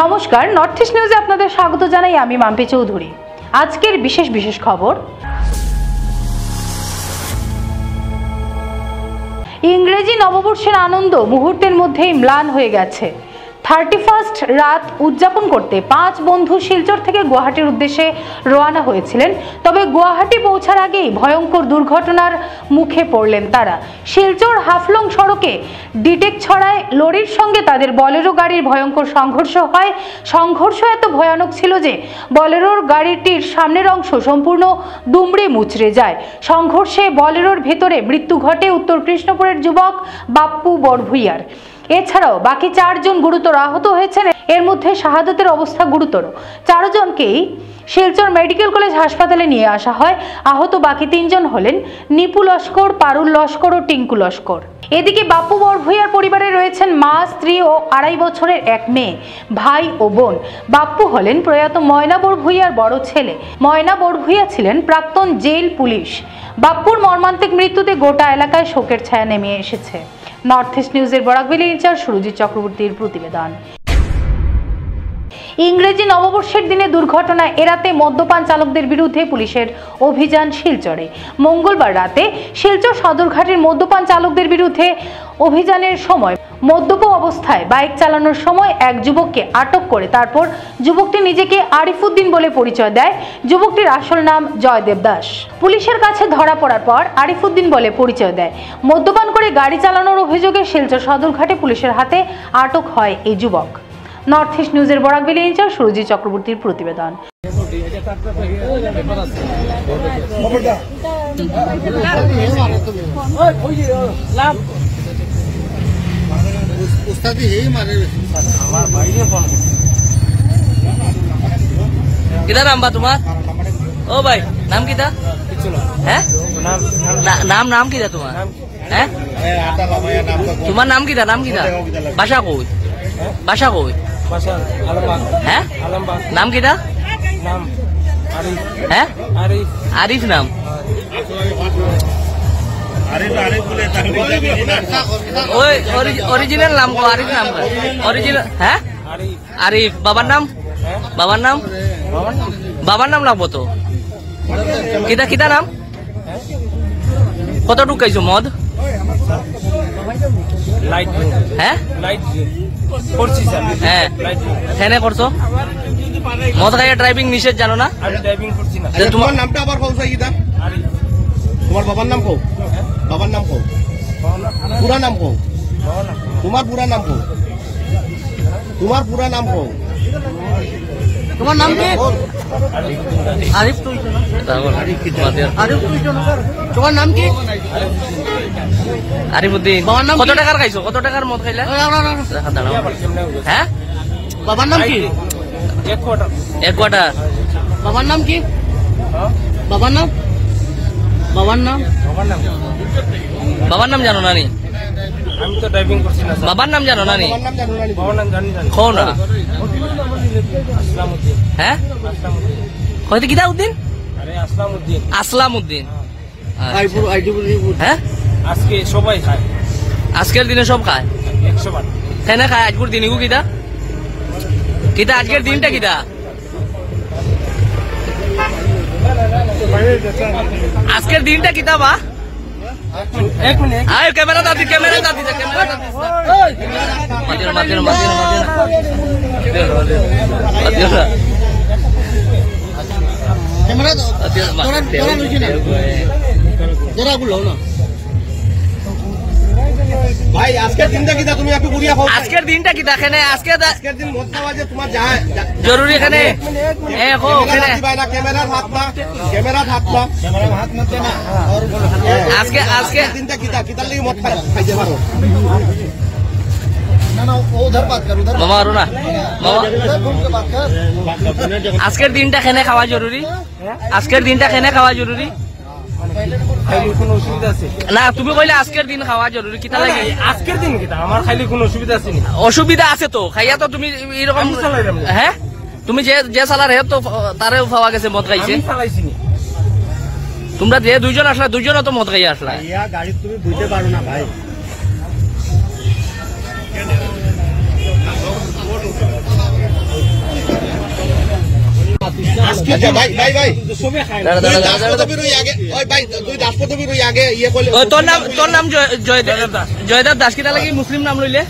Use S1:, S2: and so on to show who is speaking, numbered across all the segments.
S1: নমস্কার, north east নিউজে আপনাদের স্বাগত জানাই। আমি মাম্পি চৌধুরী। আজকের বিশেষ খবর, ইংরেজি নববর্ষের আনন্দ মুহূর্তের মধ্যেই ম্লান হয়ে গেছে। 31 রাত উদযাপন করতে 5 বন্ধু শিলচর থেকে গুয়াহাটির উদ্দেশ্যে রওনা হয়েছিলেন। তবে গুয়াহাটি পৌঁছার আগেই ভয়ঙ্কর দুর্ঘটনার মুখে পড়লেন তারা। শিলচর হাফলং সড়কে ডিটেক ছড়ায় লরির সঙ্গে তাদের বলেরো গাড়ির ভয়ঙ্কর সংঘর্ষ হয়। সংঘর্ষ এত ভয়ানক ছিল যে বলেরোর গাড়িটির সামনের অংশ সম্পূর্ণ দুমড়ে মুচড়ে যায়। সংঘর্ষে বলেরোর ভেতরে মৃত্যু ঘটে উত্তর কৃষ্ণপুরের যুবক বাপ্পু বড়ভুইয়ার। এছাড়াও বাকি 4 জন গুরুতর আহত হয়েছেন। এর মধ্যে শাহাদাতের অবস্থা গুরুতর। 4 জনকেই শিলচর মেডিকেল কলেজ হাসপাতালে নিয়ে আসা হয়। আহত বাকি 3 জন হলেন নিপু লস্কর, পারুল লস্কর ও টিঙ্কু লস্কর। এদিকে বাপ্পু বড়ভুইয়ার পরিবারে রয়েছেন মা, স্ত্রী ও 2.5 বছরের এক মেয়ে, ভাই ও বোন। বাপ্পু হলেন প্রয়াত ময়না বড়ভুইয়ার বড় ছেলে। ময়না বড়ভুইয়া ছিলেন প্রাক্তন জেল পুলিশ। বাপ্পুর মর্মান্তিক মৃত্যুতে গোটা এলাকায় শোকের ছায়া নেমে এসেছে। নর্থ ইস্ট নিউজের বরাকভ্যালি ইনচার্জ সুরজিৎ চক্রবর্তীর প্রতিবেদন। ইংরেজি নববর্ষের দিনে দুর্ঘটনা এড়াতে মদ্যপান চালকদের বিরুদ্ধে পুলিশের অভিযান শিলচরে। মঙ্গলবার রাতে শিলচর সদরঘাটের মদ্যপান চালকদের বিরুদ্ধে অভিযানের সময় মদ্যপ অবস্থায় বাইক চালানোর সময় এক যুবককে আটক করে তারপর যুবকটি নিজেকে আরিফউদ্দিন বলে পরিচয় দেয়। যুবকটির আসল নাম জয়দেব দাস। পুলিশের কাছে ধরা পড়ার পর আরিফউদ্দিন বলে পরিচয় দেয়। মদ্যপান করে গাড়ি চালানোর অভিযোগে শিলচর সদরঘাটে পুলিশের হাতে আটক হয় এই যুবক। নর্থ ইস্ট নিউজের বরাকভ্যালি ইনচার্জ সুরজিৎ চক্রবর্তীর প্রতিবেদন।
S2: কিধা নাম বা তোমার? ও ভাই, নাম কিধা? হ্যাঁ, নাম কিধা তোমার? হ্যাঁ, তোমার নাম কিধা? নাম কিধা? বাসা কই? বাসা কই? হ্যাঁ, নাম কিধা? হ্যাঁ, আরিফ নাম। ওই অরিজিনাল নাম কো? আরিফ নাম কো অরিজিনাল? হ্যাঁ, আরিফ। বাবার নাম? বাবার নাম? বাবার নাম লাগবো তো। কিতা কিতা নাম? কত ঢুকাইছো মদ? হ্যাঁ, হ্যাঁ, ফেনে করছো মদ খাইয়া ড্রাইভিং নিষেধ, জানো না?
S3: তোমার নামটা আবার কও সাইদা। তোমার বাবার নাম কও? বাবার নাম কও? পুরা নাম কও? তোমার পুরা নাম কও? তোমার পুরা নাম কও?
S2: তোমার নাম কি? আরিফ। তুই তোমার নাম কি? আরিফউদ্দিন। কত টাকার খাইছো? কত টাকার মদ খাইলা? হ্যাঁ, বাবার নাম কি? 1 কোয়ার্টার। বাবার নাম কি? বাবার নাম? বাবার নাম? বাবার নাম জানো না নি? আমি তো ড্রাইভিং করছি না। বাবার নাম জানো না নি? বাবার নাম জানি না। কও না। আসলামউদ্দিন। হ্যাঁ, কইতে কিটা উদ্দিন? আরে আসলামউদ্দিন। আসলামউদ্দিন। হ্যাঁ, আজকে সবাই খায়। আজকের দিনে সব খায় 100 বার। কেন খায়? আজকের দিনে কিটা কিটা? আজকের দিনটা কিটা? আজকের দিনটা কিটা বা? এক মিনিট, আয় ক্যামেরা দাদি, ক্যামেরা দাদি, ক্যামেরা দাদি। মাদিনা মাদিনা মাদিনা মাদিনা ক্যামেরা দাও। তোরা লইছি না, তোরা গুলো না
S3: ভাই। আজকের দিনটা কিটা তুমি একটু বুড়িয়া খাও।
S2: আজকের দিনটা কিটা? এখানে আজকের দিন
S3: মদ খাওয়া যে তোমার যায়
S2: জরুরি। এখানে
S3: ক্যামেরার হাত না, ক্যামেরার হাত না, ক্যামেরার হাত মতে না।
S2: আজকে
S3: দিনটা কিটা? কিটার লাগি মদ খাইতে পারো না? না, উধর বাত কর, উধর
S2: মামা আরো না মামা। আজকের দিনটা খেনে খাওয়া জরুরি। আজকের দিনটা খেনে খাওয়া জরুরি না? তুমি কইলে আজকের দিন খাওয়া জরুরি, কিতা লাগে?
S4: আজকের দিন কিতা আমার খাইলে কোনো অসুবিধা আছে নি?
S2: অসুবিধা আছে তো, খাইয়া তো তুমি এরকম। হ্যাঁ, তুমি যে সালার হে তো তারেও পাওয়া গেছে মদ খাইছে। তোমরা যে 2 জন আসলা, 2 জনও তো মদ খাইয়া আসলা।
S3: গাড়ি তুমি বুঝতে পারো না ভাই। আচ্ছা ভাই ভাই ভাই
S4: সবে খায়
S2: দাঁড়া, দাঁড়া, দাঁড়া, দাঁড়া।
S3: রাষ্ট্রপতির ওই আগে ওই ভাই তুই রাষ্ট্রপতির ওই আগে ইয়ে করলে
S2: ও, তোর নাম জয়দেব দাস কিতা লাগি মুসলিম নাম লইলে?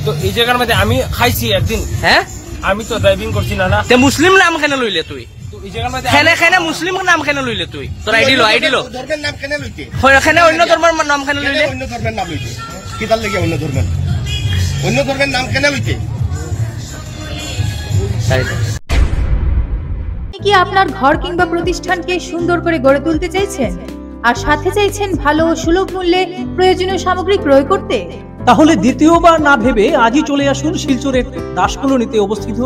S4: তো এই জায়গার মধ্যে আমি খাইছি একদিন,
S2: হ্যাঁ,
S4: আমি তো ড্রাইভিং করছি না না,
S2: তে মুসলিম নাম কেন লইলে তুই?
S4: তো এই জায়গার মধ্যে
S2: খেনে খেনে মুসলিম নাম কেন লইলে তুই? তোর আইডি লো
S3: ধর্মের নাম কেন লইতে
S2: খেনে অন্য ধর্মের নাম কেন লইলে?
S3: অন্য ধর্মের নাম লইতে কিতার লেগে অন্য ধর্মের নাম কেন লইতে
S1: আপনি কি আপনার ঘর কিংবা প্রতিষ্ঠানকে সুন্দর করে গড়ে তুলতে চাইছেন আর সাথে চাইছেন ভালো ও সুলভ মূল্যে প্রয়োজনীয় সামগ্রী ক্রয় করতে?
S5: তাহলে দ্বিতীয়বার না ভেবে আজই চলে আসুন শিলচরের দাসকলোনিতে অবস্থিত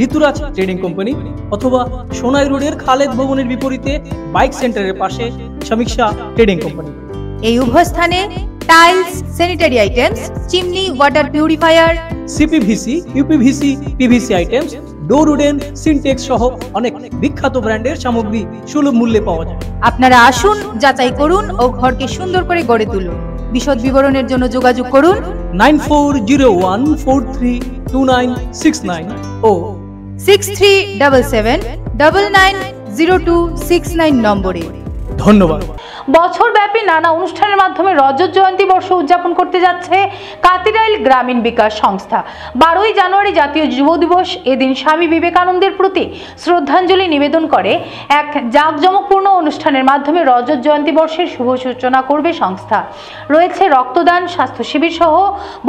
S5: ঋতুরাজ ট্রেডিং কোম্পানি অথবা সোনাই রোডের খালেদ ভবনের বিপরীতে বাইক সেন্টারের পাশে সমীক্ষা ট্রেডিং কোম্পানি।
S1: এই উভয় স্থানে tiles, sanitary items, chimney, water purifier,
S5: CPVC, uPVC, PVC items, ডোর উডেন, সিনটেক্স সহ অনেক বিখ্যাত ব্র্যান্ডের সামগ্রী সুলভ মূল্যে পাওয়া যায়।
S1: আপনারা আসুন, যাচাই করুন ও ঘরকে সুন্দর করে গড়ে তুলুন। বিশদ বিবরণের জন্য যোগাযোগ করুন
S5: 9401432969 ও
S1: 6377990269 নম্বরে।
S5: ধন্যবাদ।
S1: বছরব্যাপী নানা অনুষ্ঠানের মাধ্যমে রজত জয়ন্তী বর্ষ উদযাপন করতে যাচ্ছে কাতিরাইল গ্রামীণ বিকাশ সংস্থা। 12ই জানুয়ারি জাতীয় যুব দিবস। এদিন স্বামী বিবেকানন্দের প্রতি শ্রদ্ধাঞ্জলি নিবেদন করে এক জাঁকজমকপূর্ণ অনুষ্ঠানের মাধ্যমে রজত জয়ন্তী বর্ষের শুভ সূচনা করবে সংস্থা। রয়েছে রক্তদান, স্বাস্থ্য শিবির সহ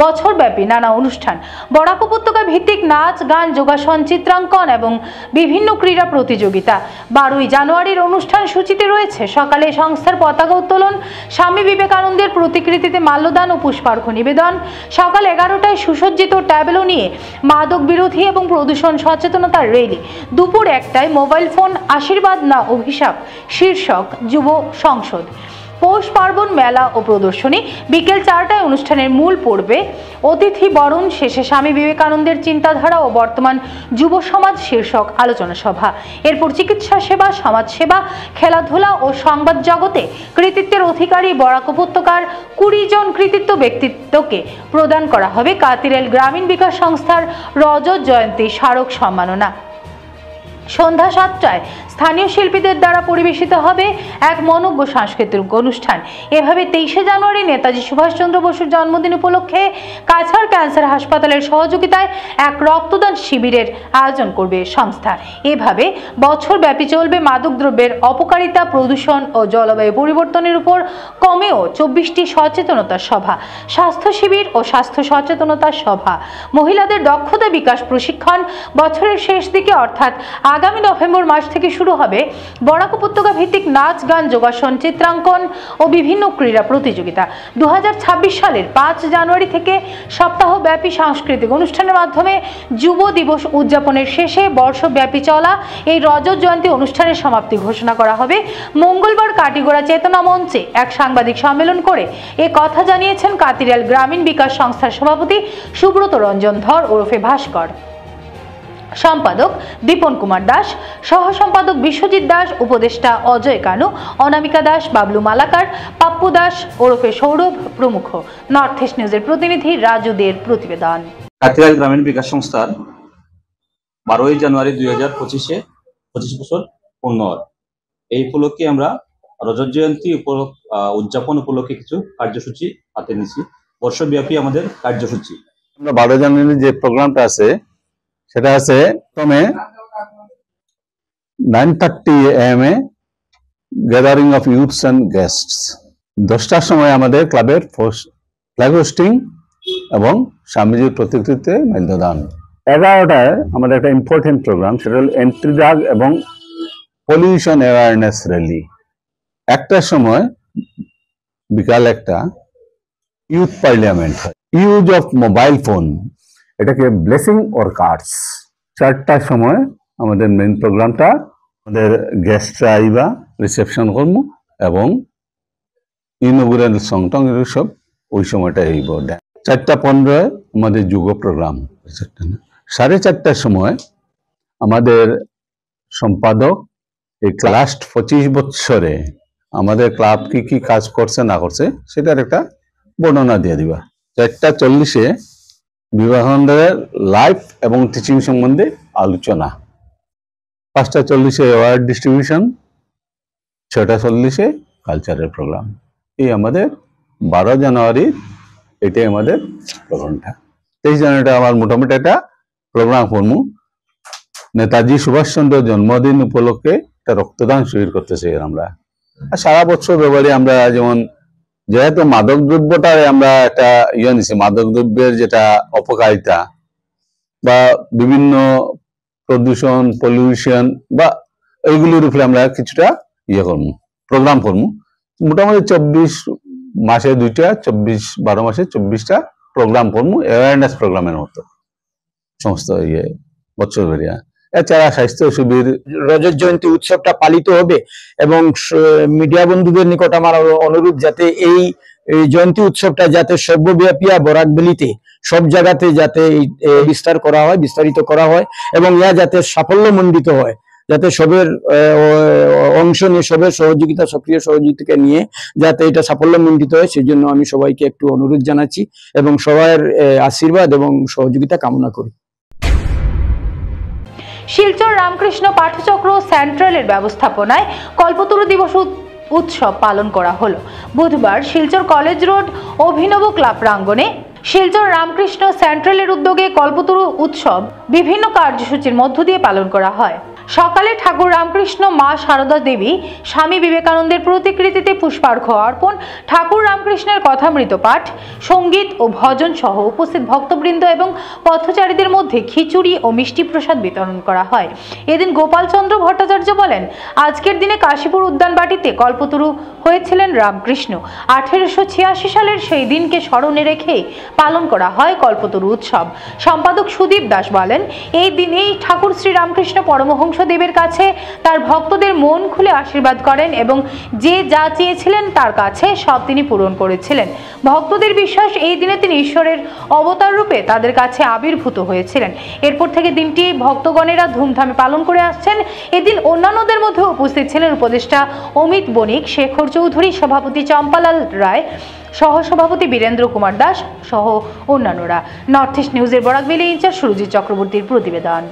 S1: বছরব্যাপী নানা অনুষ্ঠান, বরাক উপত্যকা ভিত্তিক নাচ, গান, যোগাসন, চিত্রাঙ্কন এবং বিভিন্ন ক্রীড়া প্রতিযোগিতা। 12ই জানুয়ারির অনুষ্ঠান সূচিতে রয়েছে সকালে সংস্থার পতাকা উত্তোলন, স্বামী বিবেকানন্দের প্রতিকৃতিতে মাল্যদান ও পুষ্পার্ঘ নিবেদন। সকাল 11টায় সুসজ্জিত ট্যাবলো নিয়ে মাদক বিরোধী এবং প্রদূষণ সচেতনতার র্যালি। দুপুর 1টায় মোবাইল ফোন আশীর্বাদ না অভিশাপ শীর্ষক যুব সংসদ। পৌষ পার্বণ মেলা ও প্রদর্শনী। বিকেল 4টায় অনুষ্ঠানের মূল পর্বে অতিথি বরণ, শেষে স্বামী বিবেকানন্দের চিন্তাধারা ও বর্তমান যুব সমাজ শীর্ষক আলোচনা সভা। এরপর চিকিৎসা সেবা, সমাজ সেবা, খেলাধুলা ও সংবাদ জগতে কৃতিত্বের অধিকারী বরাক উপত্যকার 20 জন কৃতিত্ব ব্যক্তিত্বকে প্রদান করা হবে কাতিরাইল গ্রামীণ বিকাশ সংস্থার রজত জয়ন্তী স্মারক সম্মাননা। সন্ধ্যা 7টায় স্থানীয় শিল্পীদের দ্বারা পরিবেশিত হবে এক মনোজ্ঞ সাংস্কৃতিক অনুষ্ঠান। এভাবে 23শে জানুয়ারি নেতাজি সুভাষচন্দ্র বসুর জন্মদিন উপলক্ষে কাছাড় ক্যান্সার হাসপাতালের সহযোগিতায় এক রক্তদান শিবিরের আয়োজন করবে সংস্থা। এভাবে বছরব্যাপী চলবে মাদকদ্রব্যের অপকারিতা, প্রদূষণ ও জলবায়ু পরিবর্তনের উপর কমেও 24টি সচেতনতা সভা, স্বাস্থ্য শিবির ও স্বাস্থ্য সচেতনতা সভা, মহিলাদের দক্ষতা বিকাশ প্রশিক্ষণ। বছরের শেষ দিকে অর্থাৎ আগামী নভেম্বর মাস থেকে শুরু হবে বরাক উপত্যকা ভিত্তিক নাচ, গান, যোগাসন, চিত্রাঙ্কন ও বিভিন্ন ক্রীড়া প্রতিযোগিতা। 2026 সালের 5 জানুয়ারি থেকে সপ্তাহব্যাপী সাংস্কৃতিক অনুষ্ঠানের মাধ্যমে যুব দিবস উদযাপনের শেষে বর্ষব্যাপী চলা এই রজত জয়ন্তী অনুষ্ঠানের সমাপ্তি ঘোষণা করা হবে মঙ্গলবার কাটিগড়া চেতনা মঞ্চে এক সাংবাদিক সম্মেলন করে। এ কথা জানিয়েছেন কাতিরাইল গ্রামীণ বিকাশ সংস্থার সভাপতি সুব্রত রঞ্জন ধর ওরফে ভাস্কর, সম্পাদক দীপন কুমার দাস, সহ সম্পাদক বিশ্বজিৎ দাস, উপদেষ্টা অজয় কানু, অনামিকা দাস, বাবলু মালাকার, পাপ্পু দাস ওরফে সৌরভ প্রমুখ। নর্থ ইস্ট নিউজের প্রতিনিধি রাজু দের প্রতিবেদন।
S6: কাতিরাইল গ্রামীণ বিকাশ সংস্থার 12ই জানুয়ারি 2025 বছর পূর্ণ হয়। এই উপলক্ষে আমরা রজত জয়ন্তী উদযাপন উপলক্ষে কিছু কার্যসূচি হাতে নিয়েছি। বর্ষব্যাপী আমাদের কার্যসূচি।
S7: আমরা 12 জানুয়ারি যে প্রোগ্রামটা আছে সেটা আছে প্রথমে 9:30 AM এ gathering of youths and guests. 10টার সময় আমাদের ক্লাবের ফ্ল্যাগ হোস্টিং এবং স্বামীজির প্রতিকৃতিতে মাল্যদান। 11টায় আমাদের একটা ইম্পর্টেন্ট প্রোগ্রাম, সেটা হল এন্ট্রি ড্রাগ এবং পলিউশন অ্যাওয়ারনেস র্যালি। 1টার সময় বিকাল 1টা ইউথ পার্লামেন্ট হয়। ইউজ অফ মোবাইল ফোন, এটাকে ব্লেসিং অর কার্ডস। 4টার সময় আমাদের মেইন প্রোগ্রামটা, আমাদের গেস্টরা আইবা, রিসেপশন করব এবং ইনগুরাল সং টং সব ওই সময়টা হইব। 4:15 আমাদের যুগ প্রোগ্রাম। 4:30টার সময় আমাদের সম্পাদক এই লাস্ট 25 বছরে আমাদের ক্লাব কি কি কাজ করছে না করছে সেটার একটা বর্ণনা দিয়ে দিবা। 4:40-এ বিবেকানন্দের লাইফ এবং টিচিং সম্বন্ধে আলোচনা। 5:40 অ্যাওয়ার্ড ডিস্ট্রিবিউশন, 6:40 কালচারের প্রোগ্রাম। এই আমাদের 12 জানুয়ারি, এটাই আমাদের প্রোগ্রামটা। 23 জানুয়ারিটা আমার মোটামুটি একটা প্রোগ্রাম করবো নেতাজি সুভাষচন্দ্র জন্মদিন উপলক্ষে একটা রক্তদান শিবির করতেছি আমরা। আর সারা বছর ব্যাপারে আমরা যেমন যেহেতু মাদক দ্রব্যটারে আমরা একটা নিছি, মাদক দ্রব্যের যেটা অপকারিতা বা বিভিন্ন প্রদূষণ, পলিউশন বা এইগুলির উপরে আমরা কিছুটা করবো, প্রোগ্রাম করবো। মোটামুটি 24 মাসে 2টা, 12 মাসে 24টা প্রোগ্রাম করবো, অ্যাওয়ারনেস প্রোগ্রামের মতো সমস্ত বছর বেরিয়া। এছাড়া স্বাস্থ্য শিবির,
S8: রজত জয়ন্তী উৎসবটা পালিত হবে এবং মিডিয়া বন্ধুদের নিকট আমার অনুরোধ যাতে এই জয়ন্তী উৎসবটা যাতে সর্বব্যাপী বরাকভ্যালিতে সব জায়গাতে যাতে বিস্তারিত করা হয় এবং ইয়া যাতে সাফল্যমণ্ডিত হয়, যাতে সবের অংশ নিয়ে, সবের সহযোগিতা, সক্রিয় সহযোগিতাকে নিয়ে যাতে এটা সাফল্যমণ্ডিত হয়, সেই জন্য আমি সবাইকে একটু অনুরোধ জানাচ্ছি এবং সবার আশীর্বাদ এবং সহযোগিতা কামনা করি।
S1: শিলচর রামকৃষ্ণ পাঠচক্র সেন্ট্রালের ব্যবস্থাপনায় কল্পতরু দিবস উৎসব পালন করা হলো। বুধবার শিলচর কলেজ রোড অভিনব ক্লাব প্রাঙ্গণে শিলচর রামকৃষ্ণ সেন্ট্রালের উদ্যোগে কল্পতরু উৎসব বিভিন্ন কার্যসূচির মধ্য দিয়ে পালন করা হয়। সকালে ঠাকুর রামকৃষ্ণ, মা শারদা দেবী, স্বামী বিবেকানন্দের প্রতিকৃতিতে পুষ্পার্ঘ অর্পণ, ঠাকুর রামকৃষ্ণের কথামৃত পাঠ, সঙ্গীত ও ভজন সহ উপস্থিত ভক্তবৃন্দ এবং পথচারীদের মধ্যে খিচুড়ি ও মিষ্টি প্রসাদ বিতরণ করা হয়। এদিন গোপালচন্দ্র ভট্টাচার্য বলেন, আজকের দিনে কাশীপুর উদ্যানবাটিতে কল্পতরু হয়েছিলেন রামকৃষ্ণ। 1886 সালের সেই দিনকে স্মরণে রেখে পালন করা হয় কল্পতরু উৎসব। সম্পাদক সুদীপ দাস বলেন, এই দিনেই ঠাকুর শ্রী রামকৃষ্ণ পরমহংস দেবের কাছে তার ভক্তদের মন খুলে আশীর্বাদ করেন এবং যে যা চেয়েছিলেন তার কাছে সব তিনি পূরণ করেছিলেন। ভক্তদের বিশ্বাস, এই দিনে তিনি ঈশ্বরের অবতার রূপে তাদের কাছে আবির্ভূত হয়েছিলেন। এরপর থেকে দিনটি ভক্তগণেরা ধুমধামে পালন করে আসছেন। এদিন অন্যান্যদের মধ্যে উপস্থিত ছিলেন উপদেষ্টা অমিত বণিক, শেখর চৌধুরী, সভাপতি চম্পালাল রায়, সহসভাপতি বীরেন্দ্র কুমার দাস সহ অন্যান্যরা। নর্থ ইস্ট নিউজের বরাকভ্যালি ইনচার্জ সুরজিৎ চক্রবর্তীর প্রতিবেদন।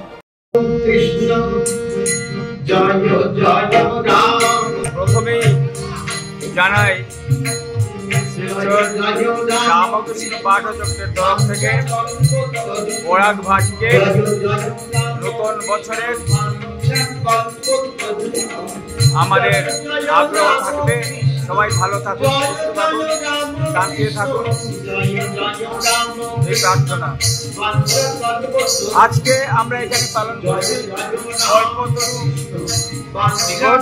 S4: প্রথমেই জানাই শিলচর রামকৃষ্ণ পাঠচক্রের তরফ থেকে বরাকভাটিকে নতুন বছরের আমাদের আগ্রহ থাকবে, সবাই ভালো থাকুন, সুস্থ থাকুন, শান্তিতে থাকুন, এই প্রার্থনা। আজকে আমরা এখানে পালন করছি কল্পতরু দিবস।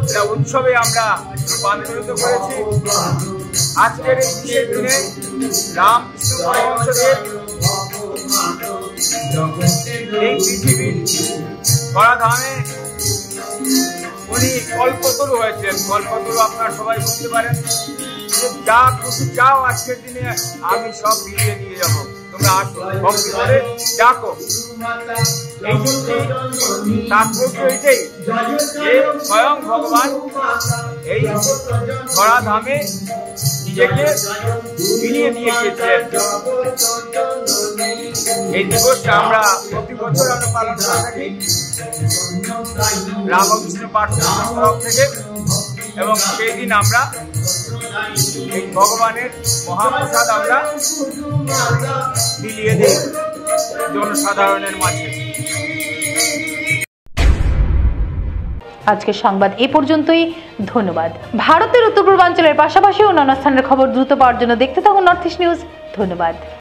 S4: এটা উৎসবে আমরা রূপান্তরিত করেছি। আজকের এই বিশেষ দিনে রামকৃষ্ণ পরমহংসদেব এই পৃথিবীর ধরাধামে উনি কল্পতরু হয়েছিলেন। কল্পতরু আপনারা সবাই বুঝতে পারেন যে যা খুশি চাও আজকের দিনে আমি সব ফিরিয়ে নিয়ে যাবো, তোমরা আসো, ভক্তি করে ডাকো। এই দিনটি তাৎপর্য এটাই যে স্বয়ং ভগবান এই ধরাধামে নিজেকে ফিরিয়ে নিয়ে গিয়েছিলেন। এই দিবসটা আমরা প্রতি বছর আমরা পালন করে থাকি রামকৃষ্ণ পাঠচক্রের তরফ থেকে, এবং সেই দিন আমরা এই ভগবানের মহাপ্রসাদ আমরা বিলিয়ে দিই জনসাধারণের মাঝে।
S1: আজকের সংবাদ এ পর্যন্তই। ধন্যবাদ। ভারতের উত্তর পূর্বাঞ্চলের পাশাপাশি অন্যান্য স্থানের খবর দ্রুত পাওয়ার জন্য দেখতে থাকুন নর্থ ইস্ট নিউজ। ধন্যবাদ।